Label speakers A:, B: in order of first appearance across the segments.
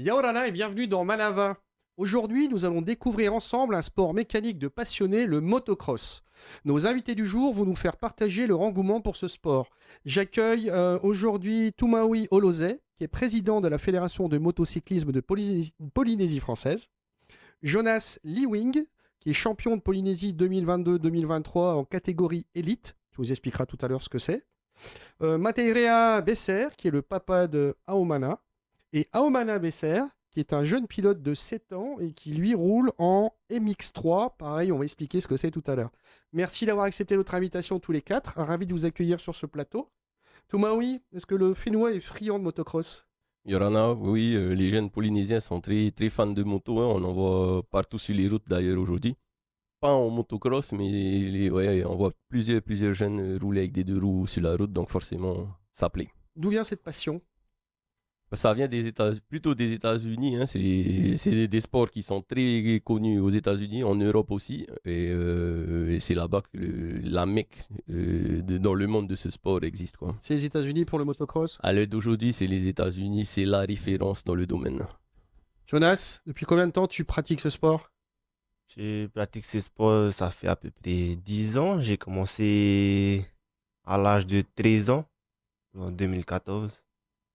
A: Yaorana et bienvenue dans Manava. Aujourd'hui, nous allons découvrir ensemble un sport mécanique de passionnés, le motocross. Nos invités du jour vont nous faire partager leur engouement pour ce sport. J'accueille aujourd'hui Toumaoui Olozé, qui est président de la Fédération de motocyclisme de Polynésie française. Jonas Liwing, qui est champion de Polynésie 2022-2023 en catégorie élite. Tu vous expliqueras tout à l'heure ce que c'est. Mateirea Besser, qui est le papa de Aomana. Et Aomana Besser, qui est un jeune pilote de 7 ans et qui lui roule en MX3. Pareil, on va expliquer ce que c'est tout à l'heure. Merci d'avoir accepté notre invitation tous les quatre. Ravi de vous accueillir sur ce plateau. Toumaoui, est-ce que le Fénois est friand de motocross?
B: Yorana, oui, les jeunes polynésiens sont très, très fans de moto, hein. On en voit partout sur les routes d'ailleurs aujourd'hui. Pas en motocross, mais ouais, on voit plusieurs jeunes rouler avec des deux roues sur la route, donc forcément, ça plaît.
A: D'où vient cette passion?
B: Ça vient plutôt des États-Unis, hein. C'est des sports qui sont très connus aux États-Unis, en Europe aussi, et c'est là-bas que la mecque dans le monde de ce sport existe, quoi.
A: C'est les États-Unis pour le motocross?
B: À l'heure d'aujourd'hui, c'est les États-Unis, c'est la référence dans le domaine.
A: Jonas, depuis combien de temps tu pratiques ce sport?
C: Je pratique ce sport, ça fait à peu près 10 ans. J'ai commencé à l'âge de 13 ans, en 2014.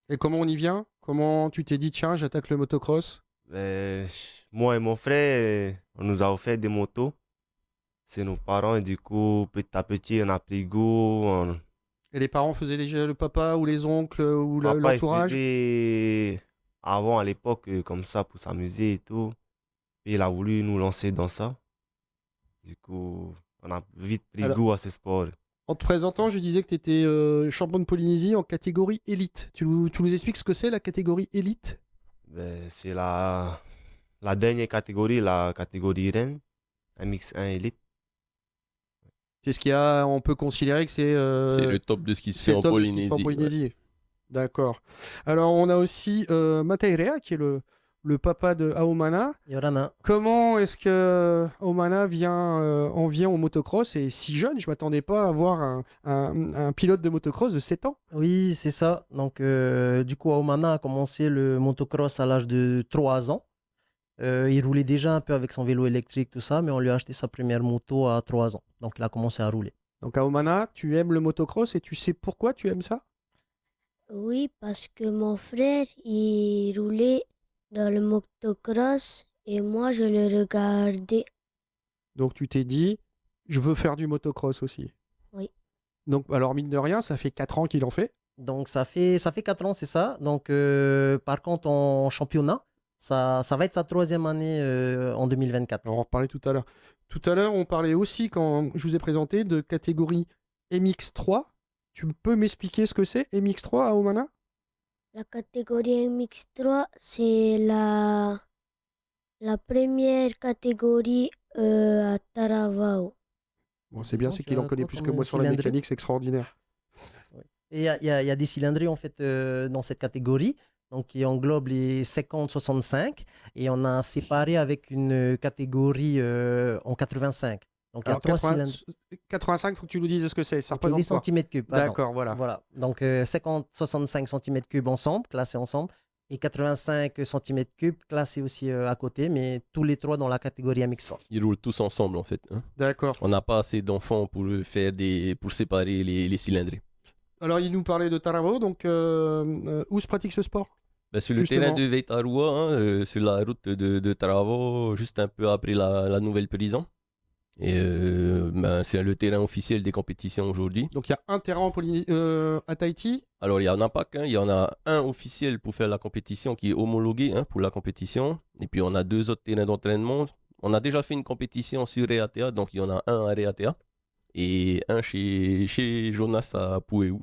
A: Et comment on y vient? Comment tu t'es dit, tiens, j'attaque le motocross?
C: Moi et mon frère, on nous a offert des motos. C'est nos parents et du coup, petit à petit, on a pris goût.
A: Et les parents faisaient déjà le papa ou les oncles ou
C: Papa, il
A: l'entourage?
C: faisait avant, à l'époque, comme ça, pour s'amuser et tout. Et il a voulu nous lancer dans ça. Du coup, on a vite pris
A: Alors,
C: goût à ce sport.
A: en te présentant, je disais que tu étais champion de Polynésie en catégorie élite. Tu nous expliques ce que c'est la catégorie élite?
C: C'est la dernière catégorie, la catégorie reine, MX1 Elite.
A: C'est ce qu'il y a, on peut considérer que
B: C'est le top de ce qui se
A: c'est
B: fait
A: le
B: en
A: top de ce qui se fait en
B: Polynésie.
A: Polynésie. D'accord. Alors, on a aussi Mateirea, qui est le papa de Aomana.
D: Yorana.
A: Comment est-ce que Aomana en vient au motocross et si jeune? Je m'attendais pas à voir un pilote de motocross de 7 ans.
D: Oui, c'est ça. Donc, du coup, Aomana a commencé le motocross à l'âge de 3 ans. Il roulait déjà un peu avec son vélo électrique, tout ça, mais on lui a acheté sa première moto à 3 ans. Donc, il a commencé à rouler.
A: Donc, Aomana, tu aimes le motocross et tu sais pourquoi tu aimes ça?
E: Oui, parce que mon frère, il roulait dans le motocross et moi, je le regardais.
A: Donc, tu t'es dit, je veux faire du motocross aussi.
E: Oui.
A: Donc, alors, mine de rien, ça fait 4 ans qu'il en fait.
D: Donc, ça fait 4 ans, c'est ça. Donc, par contre, en championnat, ça va être sa troisième année en 2024.
A: Alors, on en reparlait tout à l'heure. Tout à l'heure, on parlait aussi, quand je vous ai présenté, de catégorie MX3. Tu peux m'expliquer ce que c'est, MX3 à Omana?
E: La catégorie MX3, c'est la première catégorie à Taravao.
A: Bon, c'est bien,
D: Non,
A: c'est
D: tu
A: qu'il en
D: as
A: connaît
D: quoi
A: plus que
D: comme
A: moi sur la
D: cylindrée?
A: mécanique, c'est extraordinaire.
D: Et il y a des cylindrées en fait dans cette catégorie, donc qui englobe les 50-65 et on a séparé avec une catégorie en 85. Donc il y a
A: Alors,
D: 3 cylindres.
A: 85, il faut que tu nous dises ce que c'est. Ça
D: Ok, les
A: représente quoi?
D: centimètres cubes, pardon.
A: D'accord, voilà.
D: Voilà. Donc 50-65 centimètres cubes ensemble, classés ensemble, et 85 centimètres cubes classés aussi à côté, mais tous les trois dans la catégorie MX3.
B: Ils roulent tous ensemble en fait, hein.
A: D'accord.
B: On n'a pas assez d'enfants pour séparer les cylindrées.
A: Alors, il nous parlait de Taravao, donc où se pratique ce sport?
B: Sur le
A: Justement.
B: terrain de Veitarua, hein, sur la route de Taravo, juste un peu après la nouvelle prison. Et c'est le terrain officiel des compétitions aujourd'hui.
A: Donc, il y a un terrain à Tahiti.
B: Alors, il n'y en a pas qu'un, il y en a un officiel pour faire la compétition qui est homologué, hein, pour la compétition. Et puis, on a 2 autres terrains d'entraînement. On a déjà fait une compétition sur Reatea, donc il y en a un à Reatea et un chez Jonas à Pueu.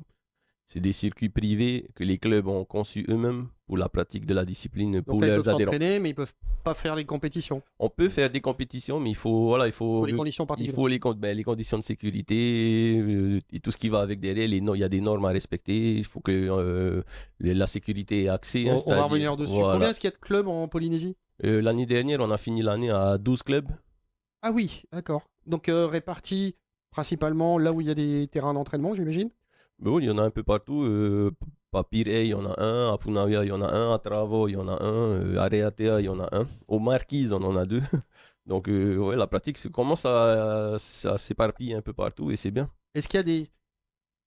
B: C'est des circuits privés que les clubs ont conçus eux-mêmes pour la pratique de la discipline
A: Donc
B: pour
A: là, ils
B: leurs
A: peuvent
B: adhérents.
A: s'entraîner, mais ils peuvent pas faire les compétitions.
B: On peut faire des compétitions, mais il faut
A: Il faut les conditions
B: il
A: particulières.
B: faut les conditions de sécurité et tout ce qui va avec derrière. Il y a des normes à respecter. Il faut que la sécurité ait accès.
A: On va revenir dessus.
B: Voilà.
A: Combien est-ce qu'il y a de clubs en Polynésie?
B: L'année dernière, on a fini l'année à 12 clubs.
A: Ah oui, d'accord. Donc répartis principalement là où il y a des terrains d'entraînement, j'imagine.
B: Mais oui, il y en a un peu partout. Papiré, il y en a un. À Punavia, il y en a un. À Travo, il y en a un. À Reatea, il y en a un. Aux Marquises, on en a deux. Donc, ouais, la pratique commence à s'éparpiller un peu partout et c'est bien.
A: Est-ce qu'il y a des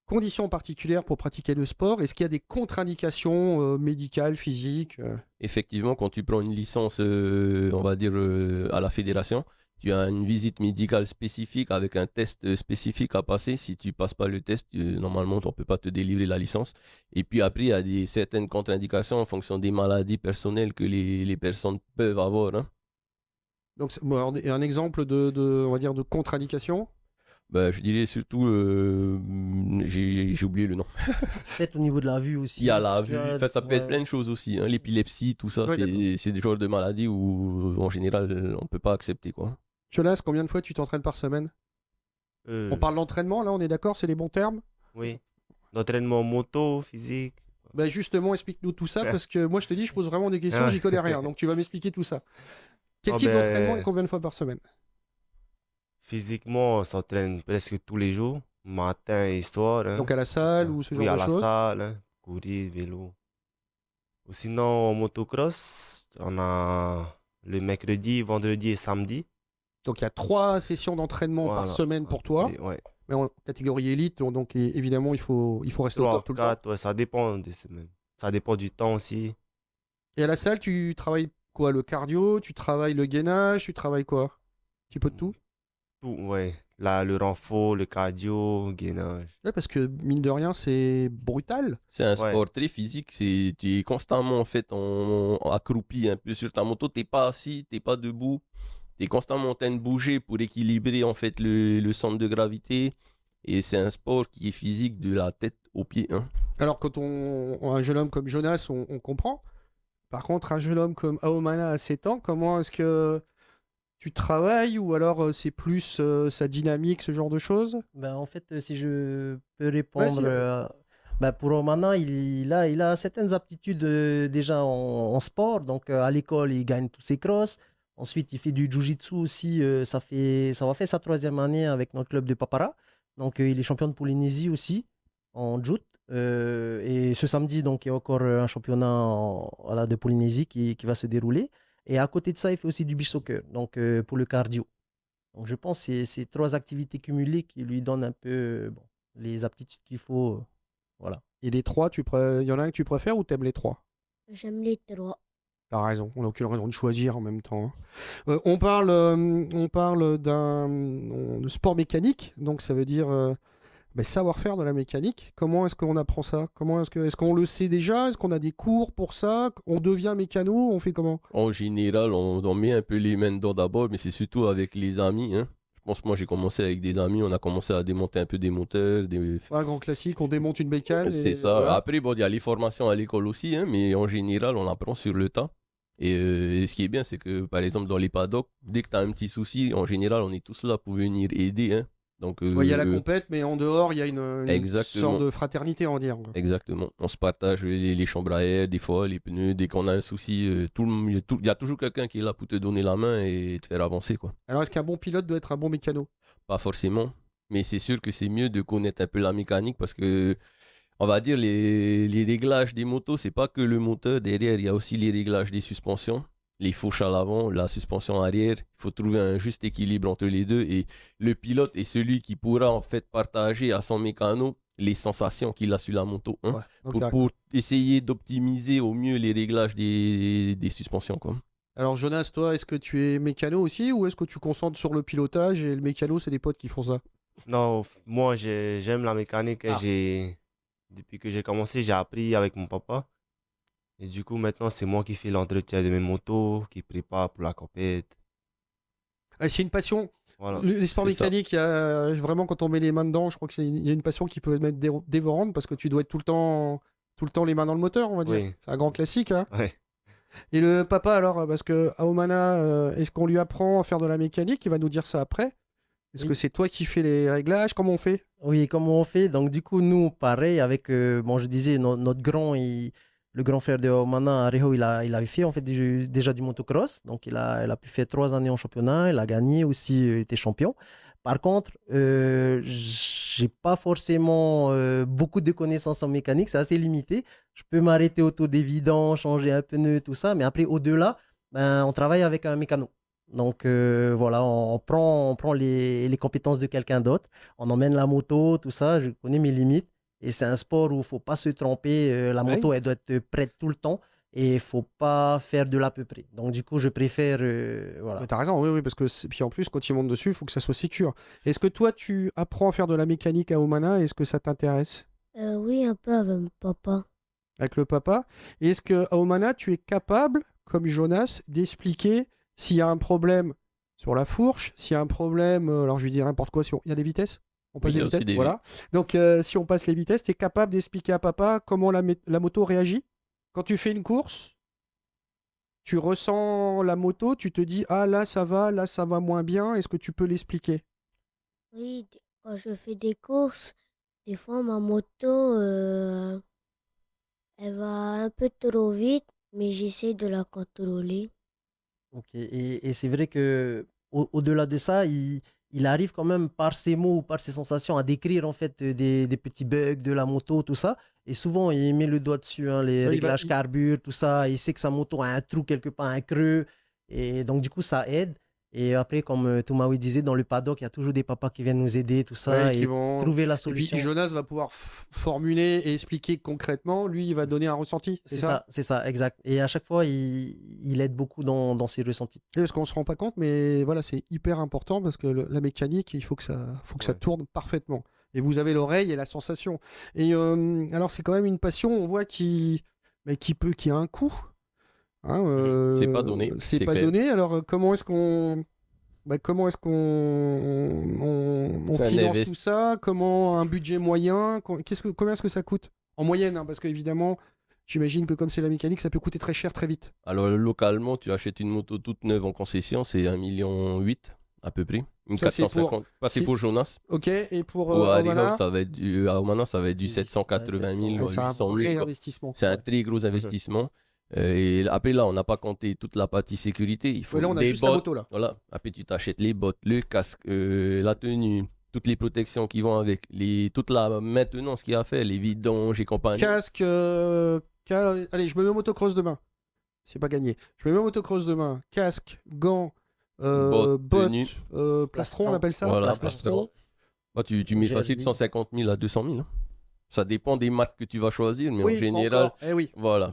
A: conditions particulières pour pratiquer le sport? Est-ce qu'il y a des contre-indications médicales, physiques
B: Effectivement, quand tu prends une licence, on va dire, à la fédération, tu as une visite médicale spécifique avec un test spécifique à passer. Si tu passes pas le test, normalement, on ne peut pas te délivrer la licence. Et puis après, il y a certaines contre-indications en fonction des maladies personnelles que les personnes peuvent avoir. Hein.
A: Donc, un exemple on va dire, de contre-indication?
B: Ben, je dirais surtout, j'ai oublié le nom.
D: Peut-être au niveau de la vue aussi.
B: Il y a la
D: parce que,
B: vue, enfin, ça peut être plein de choses aussi. Hein. L'épilepsie, tout ça,
A: Oui,
B: c'est des genres de maladies où, en général, on ne peut pas accepter. Quoi.
A: Jonas, combien de fois tu t'entraînes par semaine? On parle d'entraînement, là, on est d'accord, c'est les bons termes?
C: Oui. D'entraînement moto, physique.
A: Ben justement, explique-nous tout ça, parce que moi, je te dis, je pose vraiment des questions, j'y connais rien, donc tu vas m'expliquer tout ça. Quel type d'entraînement et combien de fois par semaine?
C: Physiquement, on s'entraîne presque tous les jours, matin et soir. Hein.
A: Donc à la salle ou ce genre
C: Oui,
A: de
C: à la
A: choses?
C: salle, hein, courir, vélo. Ou sinon, en motocross, on a le mercredi, vendredi et samedi.
A: Donc il y a 3 sessions d'entraînement par
C: Voilà.
A: semaine pour toi,
C: Ouais.
A: mais en catégorie élite, donc évidemment, il faut rester au
C: 3
A: top tout
C: ou
A: le temps.
C: 4, ouais, ça dépend des semaines. Ça dépend du temps aussi.
A: Et à la salle, tu travailles quoi? Le cardio, tu travailles le gainage, tu travailles quoi? Un petit peu de tout?
C: Tout, ouais. Là, le renfort, le cardio, gainage.
A: Ouais, parce que mine de rien, c'est brutal.
B: C'est un
C: Ouais.
B: sport très physique. Tu es constamment en fait accroupi un peu sur ta moto. Tu n'es pas assis, tu n'es pas debout. Tu es constamment en train de bouger pour équilibrer en fait le centre de gravité. Et c'est un sport qui est physique de la tête aux pieds. Hein.
A: Alors quand un jeune homme comme Jonas, on comprend. Par contre, un jeune homme comme Aomana à 7 ans, comment est-ce que tu travailles ou alors c'est plus sa dynamique, ce genre de choses?
D: Ben, en fait, si je peux
A: Vas-y,
D: répondre, ben, pour Romana, il a certaines aptitudes déjà en sport. Donc, à l'école, il gagne tous ses crosses. Ensuite, il fait du jiu-jitsu aussi. Ça va faire sa 3e année avec notre club de Papara. Donc, il est champion de Polynésie aussi en judo. Et ce samedi, donc, il y a encore un championnat voilà, de Polynésie qui va se dérouler. Et à côté de ça, il fait aussi du beach soccer, donc pour le cardio. Donc, je pense que c'est ces 3 activités cumulées qui lui donnent un peu bon, les aptitudes qu'il faut. Voilà.
A: Et les 3, il y en a un que tu préfères ou t'aimes les 3?
E: J'aime les 3.
A: T'as raison, on n'a aucune raison de choisir en même temps. Hein. On parle de sport mécanique, donc ça veut dire savoir-faire de la mécanique. Comment est-ce qu'on apprend ça? Est-ce qu'on le sait déjà? Est-ce qu'on a des cours pour ça? On devient mécano? On fait comment?
B: En général, on met un peu les mains dedans d'abord, mais c'est surtout avec les amis. Hein. Je pense que moi, j'ai commencé avec des amis. On a commencé à démonter un peu des moteurs.
A: Un grand classique, on démonte une bécane.
B: C'est
A: et
B: ça.
A: voilà.
B: Après, bon, il y a les formations à l'école aussi, hein, mais en général, on apprend sur le tas. Et ce qui est bien, c'est que, par exemple, dans les paddocks, dès que tu as un petit souci, en général, on est tous là pour venir aider. Hein. Donc,
A: Il y a la compète, mais en dehors, il y a une
B: Exactement.
A: sorte de fraternité, on va dire.
B: Exactement. On se partage les chambres à air, des fois, les pneus. Dès qu'on a un souci, il y a toujours quelqu'un qui est là pour te donner la main et te faire avancer. Quoi.
A: Alors, est-ce qu'un bon pilote doit être un bon mécano?
B: Pas forcément, mais c'est sûr que c'est mieux de connaître un peu la mécanique parce que, on va dire, les réglages des motos, c'est pas que le moteur. Derrière, il y a aussi les réglages des suspensions. Les fauches à l'avant, la suspension arrière. Il faut trouver un juste équilibre entre les deux. Et le pilote est celui qui pourra en fait partager à son mécano les sensations qu'il a sur la moto. Hein,
A: Ouais, donc,
B: pour essayer d'optimiser au mieux les réglages des suspensions. Quoi.
A: alors, Jonas, toi, est-ce que tu es mécano aussi ou est-ce que tu concentres sur le pilotage et le mécano, c'est des potes qui font ça?
C: Non, moi, j'aime la mécanique. Et depuis que j'ai commencé, j'ai appris avec mon papa. Et du coup, maintenant, c'est moi qui fais l'entretien de mes motos, qui prépare pour la compète.
A: C'est une passion.
C: Voilà.
A: Les sports
B: C'est ça.
A: mécaniques, il y a vraiment, quand on met les mains dedans, je crois qu'il y a une passion qui peut être dévorante parce que tu dois être tout le temps les mains dans le moteur, on va dire.
C: Oui.
A: C'est un grand classique. Hein.
C: Ouais.
A: Et le papa, alors, parce que Aomana, est-ce qu'on lui apprend à faire de la mécanique? Il va nous dire ça après. Est-ce
D: Oui.
A: que c'est toi qui fais les réglages? Comment on fait?
D: Oui, comment on fait? Donc, du coup, nous, pareil, avec, bon, je disais, notre grand, le grand frère de Omana, Reho, il avait fait en fait déjà du motocross. Donc, il a pu faire 3 années en championnat. Il a gagné aussi, il était champion. Par contre, j'ai pas forcément beaucoup de connaissances en mécanique, c'est assez limité. Je peux m'arrêter au taux des vidanges, changer un pneu, tout ça, mais après, au-delà, ben, on travaille avec un mécano. Donc voilà, on prend les compétences de quelqu'un d'autre, on emmène la moto, tout ça, je connais mes limites. Et c'est un sport où il ne faut pas se tromper. La
A: Ouais.
D: moto, elle doit être prête tout le temps et il ne faut pas faire de l'à peu près. Donc du coup, je préfère... voilà.
A: Mais t'as raison, oui, oui, parce que puis en plus, quand il monte dessus, il faut que ça soit sécure. Est-ce que toi, tu apprends à faire de la mécanique à Omana? Est-ce que ça t'intéresse
E: Oui, un peu avec mon papa.
A: avec le papa? Et est-ce que à Omana, tu es capable, comme Jonas, d'expliquer s'il y a un problème sur la fourche, s'il y a un problème, alors je vais dire n'importe quoi, il y a des vitesses? On passe
B: Oui, il y
A: les
B: a aussi
A: vitesses,
B: des-
A: voilà. Donc si on passe les vitesses, tu es capable d'expliquer à papa comment la moto réagit? Quand tu fais une course, tu ressens la moto, tu te dis, ah là ça va moins bien, est-ce que tu peux l'expliquer?
E: Oui, quand je fais des courses, des fois ma moto, elle va un peu trop vite, mais j'essaie de la contrôler.
D: Ok. Et c'est vrai que au-delà de ça, il arrive quand même par ses mots ou par ses sensations à décrire en fait des petits bugs de la moto, tout ça. Et souvent, il met le doigt dessus, hein, les
A: Ouais,
D: réglages carbure, tout ça. Il sait que sa moto a un trou quelque part, un creux. Et donc, du coup, ça aide. Et après, comme Toumaoui disait, dans le paddock, il y a toujours des papas qui viennent nous aider, tout ça,
A: Ouais, qui
D: et
A: vont...
D: trouver la
A: Et puis
D: solution.
A: Jonas va pouvoir formuler et expliquer concrètement, lui il va donner un ressenti, c'est ça?
D: C'est ça, exact. Et à chaque fois, il aide beaucoup dans ses ressentis.
A: Et parce qu'on se rend pas compte, mais voilà, c'est hyper important parce que la mécanique, il faut que ça
C: Ouais.
A: tourne parfaitement. Et vous avez l'oreille et la sensation. Et alors c'est quand même une passion, on voit mais qui a un coût. Hein,
B: C'est pas donné,
A: c'est
B: c'est
A: pas
B: clair.
A: donné. Alors comment est-ce qu'on
B: C'est un
A: finance
B: invest-
A: tout ça? Comment un budget moyen? Combien est-ce que ça coûte? En moyenne, hein, parce qu'évidemment, j'imagine que comme c'est la mécanique, ça peut coûter très cher très vite.
B: Alors, localement, tu achètes une moto toute neuve en concession, c'est 1,8 million à peu près. Une
A: Ça, c'est
B: 450. Pas c'est
A: c'est-
B: pour Jonas.
A: Ok, et pour
B: Ou à
A: Omana,
B: Harry House, à Omana, ça va être du
D: C'est-
B: 780 000,
D: ouais,
A: ouais, c'est un
B: 800
A: vrai
B: 000. quoi.
A: investissement.
B: C'est un très gros investissement. Et après, là, on n'a pas compté toute la partie sécurité. Il faut
A: Ouais, là, on a
B: des
A: juste la
B: bottes.
A: moto là.
B: Voilà. Après, tu t'achètes les bottes, le casque, la tenue, toutes les protections qui vont avec, toute la maintenance qu'il y a à faire, les vidanges et compagnie.
A: Casque, allez, je me mets au motocross demain. C'est pas gagné. Je me mets au motocross demain. Casque, gants,
B: Bottes, tenue.
A: plastron, on appelle ça.
B: Voilà,
A: Plastron.
B: Bah, tu mets
D: Gel
B: facile
D: vide.
B: 150 000 à 200 000. Hein. Ça dépend des marques que tu vas choisir, mais en
A: Oui,
B: général,
A: encore. Eh oui.
B: voilà.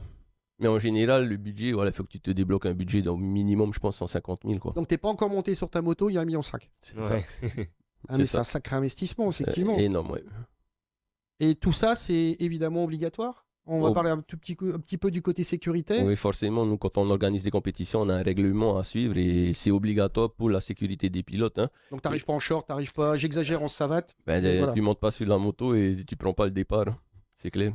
B: Mais en général, le budget, voilà, il faut que tu te débloques un budget d'au minimum, je pense, 150 000. Quoi.
A: Donc t'es pas encore monté sur ta moto, il y a 1,5 million.
B: C'est ça.
C: Ouais.
A: Ah,
B: C'est
A: mais
B: ça.
A: c'est un sacré investissement, effectivement.
B: Énorme, ouais.
A: Et tout ça, c'est évidemment obligatoire. On va
B: Oh.
A: parler un petit peu du côté sécurité.
B: Oui, forcément, nous, quand on organise des compétitions, on a un règlement à suivre et c'est obligatoire pour la sécurité des pilotes. Hein.
A: Donc t'arrives pas en short, t'arrives pas, j'exagère, en savate.
B: Ben,
A: Et voilà.
B: tu montes pas sur la moto et tu prends pas le départ. Hein. C'est clair.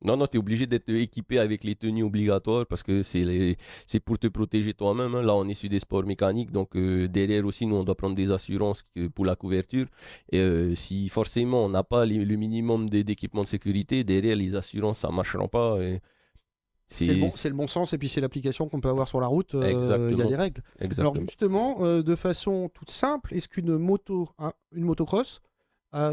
B: Non, tu es obligé d'être équipé avec les tenues obligatoires parce que c'est pour te protéger toi-même. Hein. Là, on est sur des sports mécaniques, donc derrière aussi, nous, on doit prendre des assurances pour la couverture. Et si forcément on n'a pas le minimum d'équipement de sécurité, derrière, les assurances, ça ne marchera pas. Et
A: C'est le bon sens et puis c'est l'application qu'on peut avoir sur la route. Il y a
B: Exactement.
A: des règles. Alors
B: Exactement.
A: justement, de façon toute simple, est-ce qu'une moto, une motocross,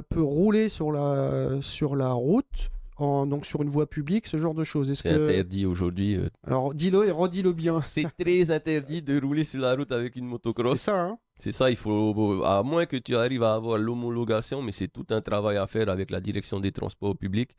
A: peut rouler sur la route, donc sur une voie publique, ce genre de choses? Est-ce
B: C'est
A: que...
B: interdit aujourd'hui.
A: Alors dis-le et redis-le bien.
B: C'est très interdit de rouler sur la route avec une
A: C'est
B: motocross.
A: ça, hein?
B: C'est ça, il faut, à moins que tu arrives à avoir l'homologation, mais c'est tout un travail à faire avec la direction des transports publics.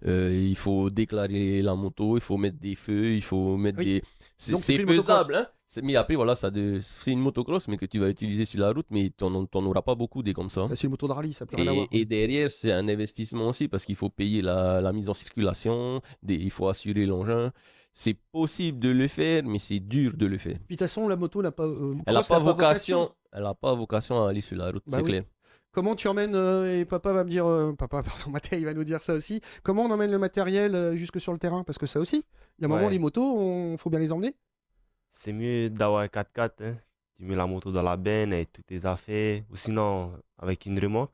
B: Il faut déclarer la moto, il faut mettre des feux, il faut mettre
A: Oui.
B: des...
A: Donc,
B: C'est
A: tu fais une motocross.
B: faisable, hein? Mais après, voilà, c'est une motocross, mais que tu vas utiliser sur la route, mais tu n'en auras pas beaucoup des comme ça. hein.
A: C'est une moto de rallye, ça peut rien avoir.
B: Et derrière, c'est un investissement aussi parce qu'il faut payer la mise en circulation, il faut assurer l'engin. C'est possible de le faire, mais c'est dur de le faire.
A: Puis de toute façon, la moto n'a pas...
B: Elle n'a
A: cross
B: pas
A: n'a
B: vocation, elle n'a pas vocation à aller sur la route,
A: Bah
B: c'est
A: oui.
B: clair.
A: Comment tu emmènes, et papa va me dire, papa, pardon, Mathieu, il va nous dire ça aussi, comment on emmène le matériel jusque sur le terrain? Parce que ça aussi, il y a un moment,
C: Ouais.
A: les motos, faut bien les emmener.
C: C'est mieux d'avoir un 4x4. Hein. Tu mets la moto dans la benne et toutes tes affaires. Ou sinon, avec une remorque,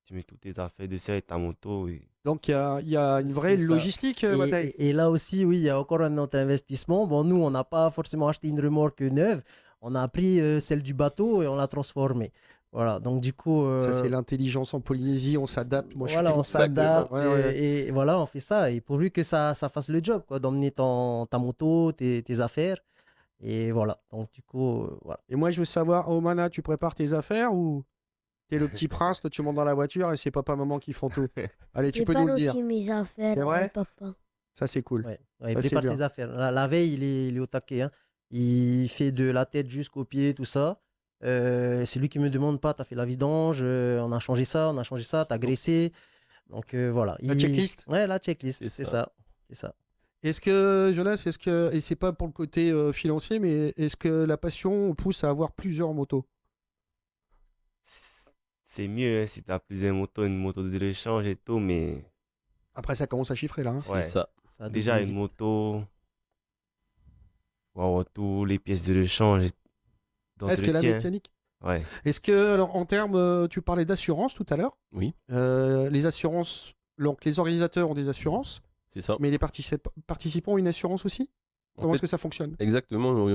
C: tu mets toutes tes affaires dessus avec ta moto. Et...
A: Donc il y a une vraie
D: C'est ça.
A: logistique, Mathieu.
D: Et là aussi, oui, il y a encore un autre investissement. Bon, nous, on n'a pas forcément acheté une remorque neuve. On a pris celle du bateau et on l'a transformée. Voilà, donc du coup,
A: Ça, c'est l'intelligence en Polynésie, on s'adapte. Moi,
D: voilà, on
A: je suis exactement.
D: s'adapte
A: Ouais, ouais.
D: et voilà, on fait ça. Et pourvu que ça fasse le job, quoi, d'emmener ta moto, tes affaires. Et voilà, donc du coup, voilà.
A: Et moi, je veux savoir, oh Mana, tu prépares tes affaires ou t'es le petit prince, toi, tu montes dans la voiture et c'est papa, maman qui font tout. Allez, tu
E: Je
A: peux nous
E: prépare
A: le dire.
E: aussi mes affaires,
A: C'est vrai
E: papa.
A: Ça, c'est cool.
D: Ouais, ouais, il
A: Ça, c'est
D: prépare
A: bien.
D: ses affaires. La veille, il est au taquet, hein. Il fait de la tête jusqu'aux pieds, tout ça. C'est lui qui me demande pas, t'as fait la vidange, on a changé ça, t'as graissé. Donc voilà.
A: La checklist
D: Ouais, la checklist,
B: C'est
D: c'est
B: ça.
D: ça. C'est ça.
A: Est-ce que, Jonas, et c'est pas pour le côté financier, mais est-ce que la passion pousse à avoir plusieurs motos?
C: C'est mieux hein, si tu as plusieurs motos, une moto de rechange et tout, mais
A: Après, ça commence à chiffrer là. Hein.
B: C'est
C: Ouais.
B: ça.
D: Ça
C: déjà
D: double
C: une
D: vite.
C: moto, faut avoir tous les pièces de rechange et
A: Est-ce que la
C: d'entretien.
A: mécanique
C: Ouais.
A: Est-ce que, alors, en termes, tu parlais d'assurance tout à l'heure.
B: Oui,
A: Les assurances, donc les organisateurs ont des assurances,
B: c'est ça.
A: mais les participants ont une assurance aussi.
B: En
A: Comment
B: fait,
A: est-ce que ça fonctionne?
B: exactement.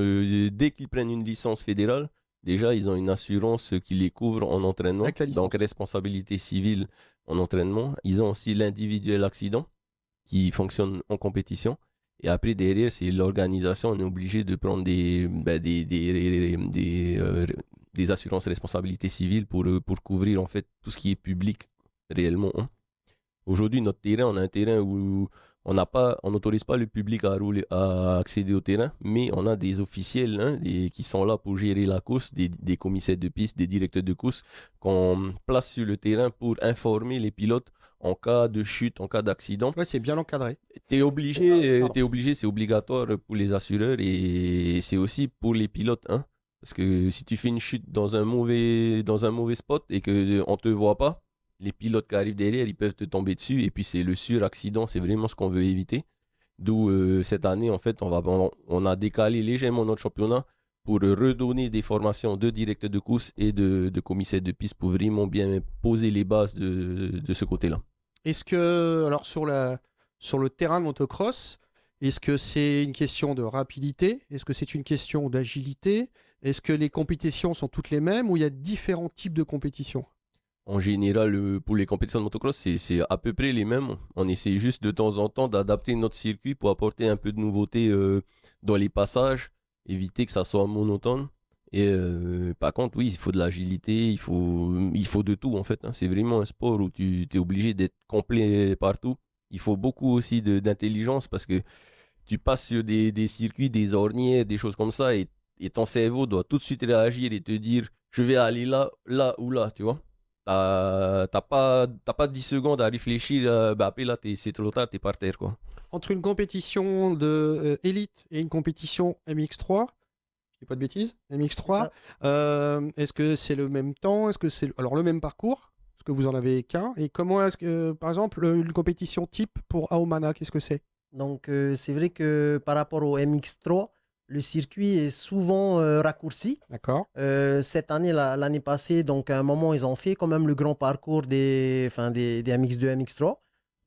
B: Dès qu'ils prennent une licence fédérale, déjà, ils ont une assurance qui les couvre en entraînement.
A: Avec la licence.
B: Donc, responsabilité civile en entraînement. Ils ont aussi l'individuel accident qui fonctionne en compétition. Et après, derrière, c'est l'organisation. On est obligé de prendre des assurances responsabilité civile pour couvrir en fait tout ce qui est public réellement. Hein. Aujourd'hui, notre terrain, on a un terrain où on n'autorise pas le public à accéder au terrain, mais on a des officiels hein, qui sont là pour gérer la course, des commissaires de piste, des directeurs de course, qu'on place sur le terrain pour informer les pilotes en cas de chute, en cas d'accident.
A: Ouais, c'est bien encadré.
B: T'es obligé, c'est obligatoire pour les assureurs et c'est aussi pour les pilotes. Hein, parce que si tu fais une chute dans un mauvais spot et qu'on ne te voit pas, les pilotes qui arrivent derrière, ils peuvent te tomber dessus. Et puis, c'est le suraccident, c'est vraiment ce qu'on veut éviter. D'où cette année, en fait, on a décalé légèrement notre championnat pour redonner des formations de directeurs de course et de commissaires de piste pour vraiment bien poser les bases de ce côté-là.
A: Est-ce que, alors sur le terrain de motocross, est-ce que c'est une question de rapidité? Est-ce que c'est une question d'agilité? Est-ce que les compétitions sont toutes les mêmes ou il y a différents types de compétitions?
B: En général, pour les compétitions de motocross, c'est à peu près les mêmes. On essaie juste de temps en temps d'adapter notre circuit pour apporter un peu de nouveauté dans les passages, éviter que ça soit monotone. Et par contre, oui, il faut de l'agilité, il faut de tout en fait. Hein. C'est vraiment un sport où tu es obligé d'être complet partout. Il faut beaucoup aussi d'intelligence parce que tu passes sur des circuits, des ornières, des choses comme ça et ton cerveau doit tout de suite réagir et te dire je vais aller là, là ou là, tu vois. T'as pas 10 secondes à réfléchir, après là, c'est trop tard, t'es par terre, quoi.
A: Entre une compétition de élite et une compétition MX3, je dis pas de bêtises, MX3, est-ce que c'est le même temps? Est-ce que c'est alors le même parcours? Est-ce que vous en avez qu'un? Et comment est-ce que, par exemple, une compétition type pour Aomana, qu'est-ce que c'est?
D: Donc c'est vrai que par rapport au MX3, le circuit est souvent raccourci.
A: D'accord.
D: Cette année, l'année passée, donc à un moment, ils ont fait quand même le grand parcours des MX2, MX3.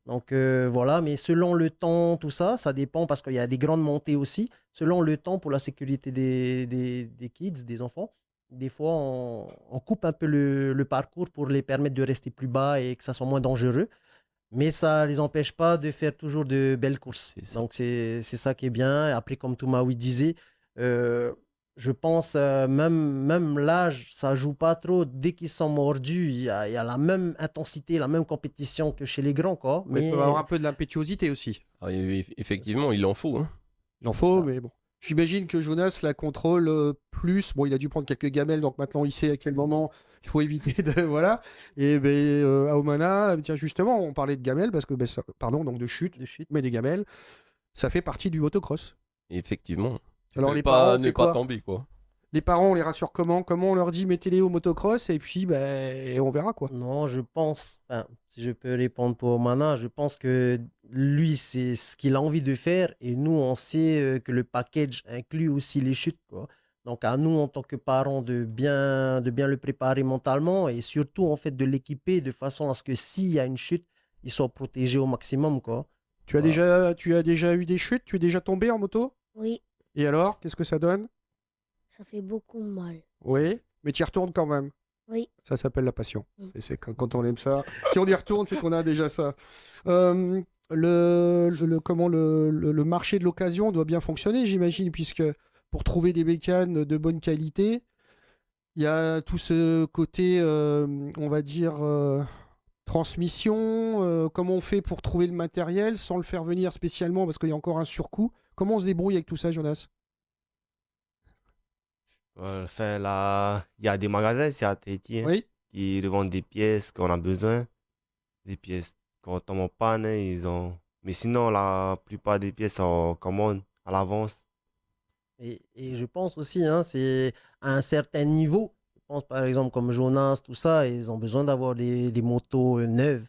D: Donc voilà, mais selon le temps, tout ça, ça dépend parce qu'il y a des grandes montées aussi. Selon le temps pour la sécurité des kids, des enfants, des fois, on coupe un peu le parcours pour les permettre de rester plus bas et que ça soit moins dangereux. Mais ça ne les empêche pas de faire toujours de belles courses.
B: C'est ça.
D: Donc, c'est ça qui est bien. Et après, comme Toumaoui disait, je pense même l'âge, ça ne joue pas trop. Dès qu'ils sont mordus, il y a la même intensité, la même compétition que chez les grands. Quoi.
A: Mais il peut y avoir un peu de l'impétuosité aussi.
B: Ah, effectivement, il en faut. Hein.
A: Il en faut,
D: ça.
A: mais bon. J'imagine que Jonas la contrôle plus. Bon, il a dû prendre quelques gamelles, donc maintenant il sait à quel moment il faut éviter de. Voilà. Et ben, Aomana, tiens, justement, on parlait de gamelles, parce que, pardon, donc de chute, mais des gamelles, ça fait partie du motocross.
B: Effectivement.
A: Alors,
B: Ne
A: les
B: pas,
A: parents,
B: ne
A: c'est
B: pas
A: quoi
B: tomber, quoi.
A: Les parents, on les rassure comment? Comment on leur dit mettez-les au motocross et puis ben, on verra quoi.
D: Non, je pense, si je peux répondre pour Mana, je pense que lui, c'est ce qu'il a envie de faire et nous, on sait que le package inclut aussi les chutes, quoi. Donc, à nous, en tant que parents, de bien le préparer mentalement et surtout, en fait, de l'équiper de façon à ce que s'il y a une chute, il soit protégé au maximum, quoi.
A: Tu as déjà eu des chutes? Tu es déjà tombé en moto?
E: Oui,
A: Et alors, qu'est-ce que ça donne?
E: ça fait beaucoup mal.
A: Oui, mais tu y retournes quand même.
E: Oui.
A: Ça s'appelle la passion.
E: Mm.
A: Et c'est quand on aime ça. Si on y retourne, c'est qu'on a déjà ça. Comment le marché de l'occasion doit bien fonctionner, j'imagine, puisque pour trouver des bécanes de bonne qualité, il y a tout ce côté, on va dire, transmission. Comment on fait pour trouver le matériel sans le faire venir spécialement parce qu'il y a encore un surcoût. Comment on se débrouille avec tout ça, Jonas?
C: Enfin, là, il y a des magasins ici à Tahiti
A: Oui.
C: qui revendent des pièces qu'on a besoin, des pièces qu'on tombe en panne, ils ont. Mais sinon, la plupart des pièces sont commandes à l'avance.
D: Et je pense aussi, hein, c'est à un certain niveau. Je pense par exemple comme Jonas, tout ça, ils ont besoin d'avoir des motos neuves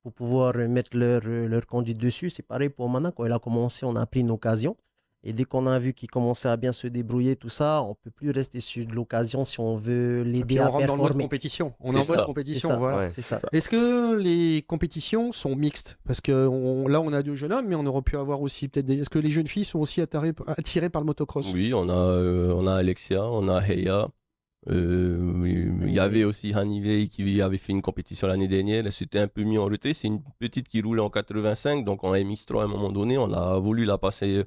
D: pour pouvoir mettre leur conduite dessus. C'est pareil pour Mana, quand il a commencé, on a pris une occasion. Et dès qu'on a vu qu'il commençait à bien se débrouiller, tout ça, on ne peut plus rester sur de l'occasion si on veut
A: Et
D: l'aider
A: puis on
D: à
A: rentre dans le mode
D: performer.
A: compétition. On
B: C'est
A: est en
B: ça.
A: mode
D: C'est
A: compétition,
D: ça,
A: voilà.
C: Ouais.
D: c'est ça.
A: Est-ce que les compétitions sont mixtes? Parce que là, on a 2 jeunes hommes, mais on aurait pu avoir aussi peut-être des... Est-ce que les jeunes filles sont aussi attirées par le motocross?
B: Oui, on a Alexia, on a Heya. Il y avait aussi Hanivei qui avait fait une compétition l'année dernière. Elle s'était un peu mis en retrait. C'est une petite qui roulait en 85, donc en MX3 à un moment donné. On a voulu la passer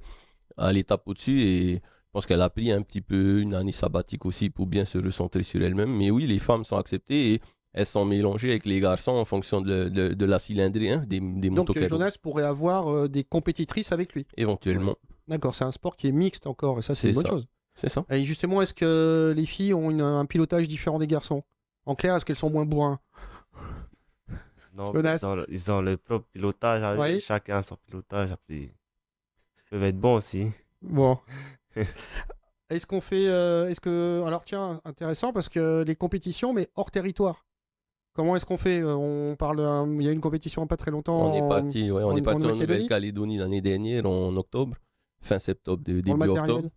B: à l'étape au-dessus et je pense qu'elle a pris un petit peu une année sabbatique aussi pour bien se recentrer sur elle-même. Mais oui, les femmes sont acceptées et elles sont mélangées avec les garçons en fonction de la cylindrée des
A: Donc
B: motos qu'elles roulent.
A: Jonas pourrait avoir des compétitrices avec lui.
B: Éventuellement,
A: D'accord, c'est un sport qui est mixte encore, et ça, c'est
B: C'est
A: une bonne
B: ça.
A: chose.
B: c'est ça.
A: Et justement, est-ce que les filles ont un pilotage différent des garçons? En clair, est-ce qu'elles sont moins bourrins?
C: Non,
A: Jonas.
C: ils ont leur propre pilotage,
A: Oui.
C: chacun a son pilotage. Après, ils peuvent être bons aussi.
A: Bon. Est-ce qu'on fait... est-ce que... Alors tiens, intéressant, parce que les compétitions, mais hors territoire. Comment est-ce qu'on fait? On parle... il y a une compétition pas très longtemps
B: On est
A: en-
B: parti, ouais, on
A: en
B: est parti en
A: Nouvelle-Calédonie
B: Nouvelle-Calédonie l'année dernière, en octobre, fin septembre,
A: pour le
B: début
A: matériel.
B: octobre.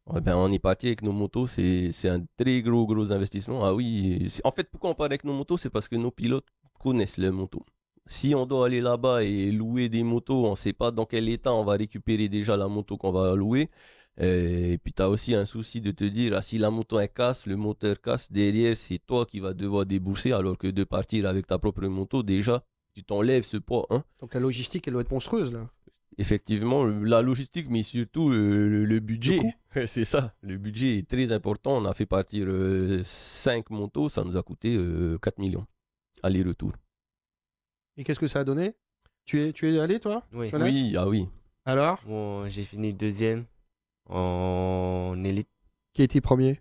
B: Ouais, ben, on est parti avec nos motos, c'est un très gros investissement. Ah oui, en fait, pourquoi on part avec nos motos? C'est parce que nos pilotes connaissent les motos. Si on doit aller là-bas et louer des motos, on ne sait pas dans quel état on va récupérer déjà la moto qu'on va louer. Et puis tu as aussi un souci de te dire, ah, si la moto elle casse, le moteur casse, derrière c'est toi qui vas devoir débourser, alors que de partir avec ta propre moto, déjà, tu t'enlèves ce poids, hein.
A: Donc la logistique, elle doit être monstrueuse, là.
B: Effectivement, la logistique, mais surtout le budget.
A: Le coût.
B: C'est ça, le budget est très important. On a fait partir 5 motos, ça nous a coûté 4 millions, aller-retour.
A: Et qu'est-ce que ça a donné? Tu es allé, toi?
C: Oui.
A: Jonas?
B: Oui, ah oui.
A: Alors?
C: Moi, j'ai fini deuxième en élite.
A: Qui a été premier?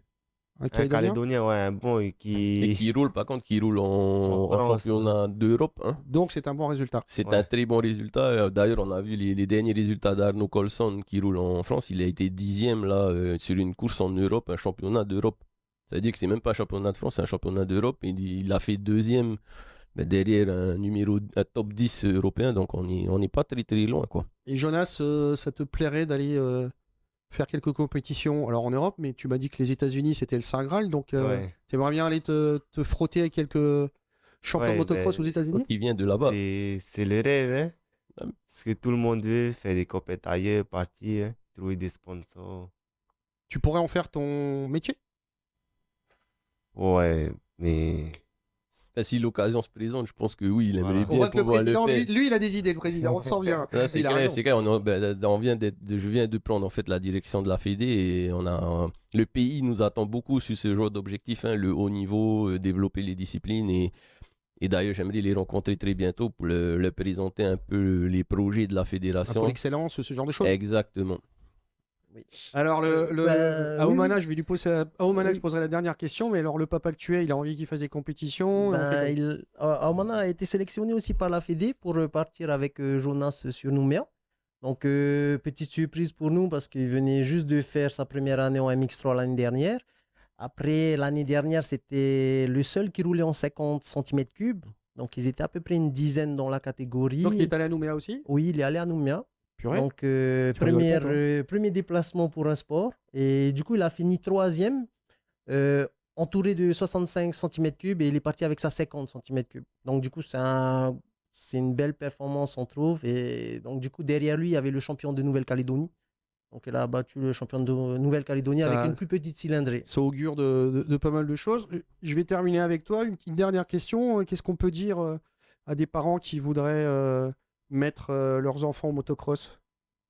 A: Un
C: Un
A: Calédonien?
C: Calédonien, ouais, un bon et
B: Et
C: qui.
B: qui roule, par contre, qui roule en
C: En France,
B: championnat d'Europe, hein.
A: Donc c'est un bon résultat.
B: C'est
C: Ouais.
B: un très bon résultat. D'ailleurs, on a vu les derniers résultats d'Arnaud Colson qui roule en France. Il a été 10e là, sur une course en Europe, un championnat d'Europe. Ça veut dire que c'est même pas un championnat de France, c'est un championnat d'Europe. Et il a fait 2e derrière un top 10 européen. Donc on n'est pas très loin, quoi.
A: Et Jonas, ça te plairait d'aller faire quelques compétitions, alors en Europe, mais tu m'as dit que les États-Unis c'était le Saint Graal, donc
C: Ouais.
A: tu aimerais bien aller te frotter avec quelques champions de
C: Ouais,
A: motocross
C: ben,
A: aux États-Unis?
B: Il vient de là-bas.
C: C'est le rêve, hein.
B: Ah.
C: Parce que tout le monde veut faire des compétitions ailleurs, partir, hein, trouver des sponsors.
A: Tu pourrais en faire ton métier?
C: Ouais, mais.
B: Enfin, si l'occasion se présente, je pense que oui, il aimerait
C: Voilà.
A: On
B: bien
A: voit que le
B: pouvoir le
A: président,
B: faire.
A: lui, il a des idées, le président, on le sent bien.
B: Là, c'est
A: Il a
B: clair,
A: raison.
B: c'est clair. Je viens de prendre en fait la direction de la Fédé et le pays nous attend beaucoup sur ce genre d'objectif, hein, le haut niveau, développer les disciplines et d'ailleurs j'aimerais les rencontrer très bientôt pour leur présenter un peu les projets de la
A: Un
B: fédération.
A: peu l'excellence, ce genre de choses.
B: Exactement.
A: Alors, à
D: oui,
A: Oumana,
D: oui.
A: je vais lui poser, à Oumana,
D: Oui.
A: je poserai la dernière question, mais alors le papa que tu es, il a envie qu'il fasse des compétitions.
D: Aomana a été sélectionné aussi par la Fédé pour partir avec Jonas sur Nouméa. Donc, petite surprise pour nous parce qu'il venait juste de faire sa première année en MX3 l'année dernière. Après, l'année dernière, c'était le seul qui roulait en 50 cm3. Donc, ils étaient à peu près une dizaine dans la catégorie.
A: Donc, il est allé à Nouméa aussi.
D: Oui, il est allé à Nouméa.
A: Purée.
D: Donc,
A: rigoles pas, toi.
D: premier déplacement pour un sport. Et du coup, il a fini 3e, entouré de 65 cm3 et il est parti avec sa 50 cm3. Donc, du coup, c'est une belle performance, on trouve. Et donc, du coup, derrière lui, il y avait le champion de Nouvelle-Calédonie. Donc elle a battu le champion de Nouvelle-Calédonie avec
A: Ah.
D: une plus petite cylindrée.
A: Ça augure de pas mal de choses. Je vais terminer avec toi. Une petite dernière question. Qu'est-ce qu'on peut dire à des parents qui voudraient mettre leurs enfants au motocross?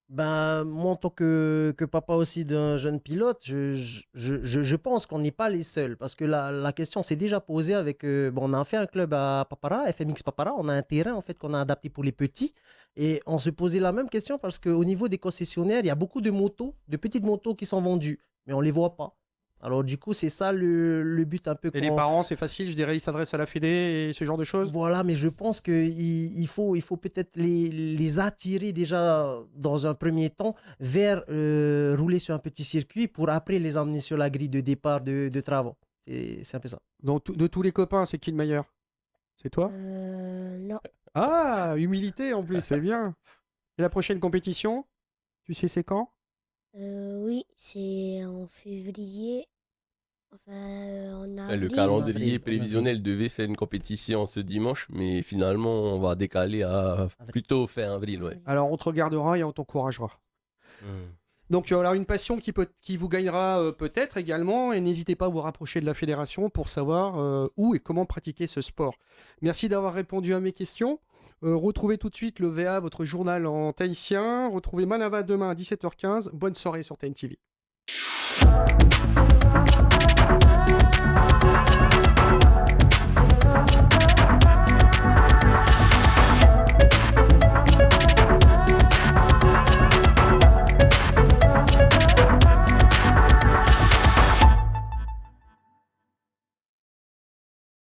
D: Ben, moi, en tant que papa aussi d'un jeune pilote, je pense qu'on n'est pas les seuls. Parce que la question s'est déjà posée avec. On a fait un club à Papara, FMX Papara. On a un terrain en fait qu'on a adapté pour les petits. Et on se posait la même question parce qu'au niveau des concessionnaires, il y a beaucoup de motos, de petites motos qui sont vendues, mais on ne les voit pas. Alors, du coup, c'est ça le but un peu.
A: Et les parents, c'est facile, je dirais, ils s'adressent à la Fédé et ce genre de choses.
D: Voilà, mais je pense qu'il faut peut-être les attirer déjà dans un premier temps vers rouler sur un petit circuit pour après les emmener sur la grille de départ de travaux. C'est un peu ça.
A: Donc, de tous les copains, c'est qui le meilleur? C'est toi?
E: Non.
A: Ah, humilité en plus, c'est bien. Et la prochaine compétition, tu sais c'est quand?
E: Oui, c'est en février. Enfin, en
B: Le
E: avril.
B: calendrier
D: avril.
B: prévisionnel devait faire une compétition ce dimanche, mais finalement, on va décaler à plutôt fin avril. Ouais.
A: Alors, on te regardera et on t'encouragera.
C: Hmm.
A: Donc, alors, une passion qui vous gagnera peut-être également. Et n'hésitez pas à vous rapprocher de la fédération pour savoir où et comment pratiquer ce sport. Merci d'avoir répondu à mes questions. Retrouvez tout de suite le VA, votre journal en tahitien. Retrouvez Manava demain à 17h15. Bonne soirée sur TNTV.